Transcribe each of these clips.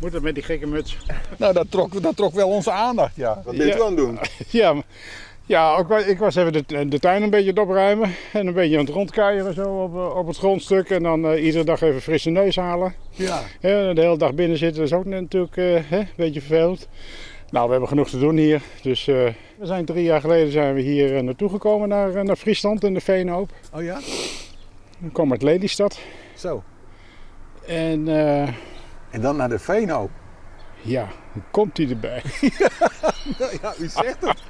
Moet het met die gekke muts? Nou, dat trok wel onze aandacht, ja. Wat ben je aan het doen? Ja, ik was even de tuin een beetje aan het opruimen. En een beetje aan het rondkuieren zo op het grondstuk. En dan iedere dag even frisse neus halen. Ja. De hele dag binnen zitten is ook natuurlijk een beetje vervelend. Nou, we hebben genoeg te doen hier. Dus we zijn 3 jaar geleden zijn we hier naartoe gekomen naar Friesland in de Veenhoop. Oh ja? We komen uit Lelystad. Zo. En En dan naar de Veenhoop. ja, hoe komt hij erbij? Ja, u zegt het.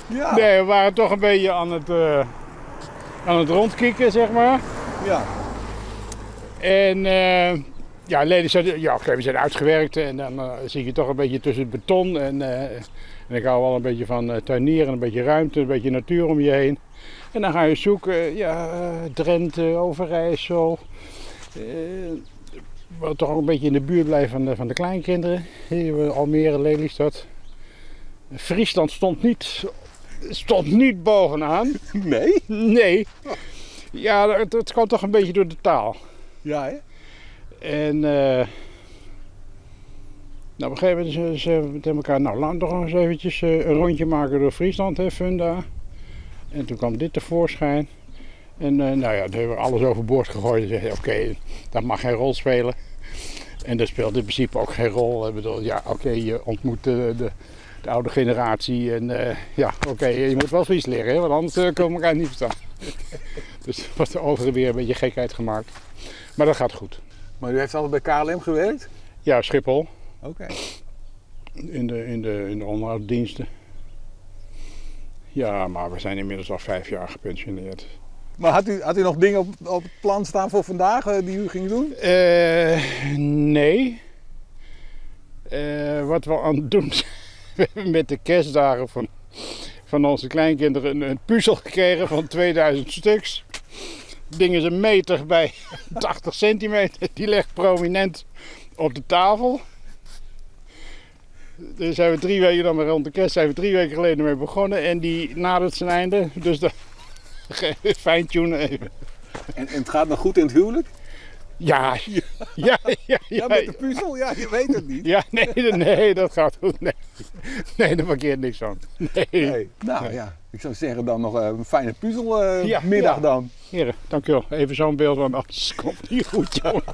Ja. Nee, we waren toch een beetje aan het rondkieken, zeg maar. Ja. En ja, Lelystad, ja oké, we zijn uitgewerkt en dan zie je toch een beetje tussen het beton. En ik hou wel een beetje van tuinieren, een beetje ruimte, een beetje natuur om je heen. En dan ga je zoeken, Drenthe, Overijssel. We toch ook een beetje in de buurt blijven van de kleinkinderen. Hier, Almere, Lelystad. Friesland stond niet bovenaan. Nee? Nee. Ja, het kwam toch een beetje door de taal. Ja, hè? En nou, op een gegeven moment zeiden we tegen elkaar, nou laten we toch nog eens eventjes een rondje maken door Friesland, hè, Funda. En toen kwam dit tevoorschijn. En nou ja, toen hebben we alles overboord gegooid en zeiden, oké, dat mag geen rol spelen. En dat speelt in principe ook geen rol. Ik bedoel, ja, oké, je ontmoet de oude generatie en ja, oké, je moet wel Fries leren, hè, want anders komen we elkaar niet verstaan. Dus er wordt overigens weer een beetje gekheid gemaakt. Maar dat gaat goed. Maar u heeft altijd bij KLM gewerkt? Ja, Schiphol. Oké. In de onderhoudsdiensten. Ja, maar we zijn inmiddels al 5 jaar gepensioneerd. Maar had u nog dingen op het plan staan voor vandaag die u ging doen? Nee. Wat we aan het doen zijn, we hebben met de kerstdagen van onze kleinkinderen een puzzel gekregen van 2000 stuks. Het ding is 1 meter bij 80 centimeter. Die ligt prominent op de tafel. Daar zijn we 3 weken dan maar rond de kerst zijn we 3 weken geleden mee begonnen en die nadert zijn einde. Dus dan fine-tunen even. En het gaat nog goed in het huwelijk? Ja, Ja, met de puzzel? Ja, je weet het niet. Ja, nee, dat gaat goed. Nee, daar markeert niks van. Nee. Nou ja, ik zou zeggen dan nog een fijne puzzelmiddag dan. Heren, dankjewel. Even zo'n beeld, want anders komt het niet goed, jongen.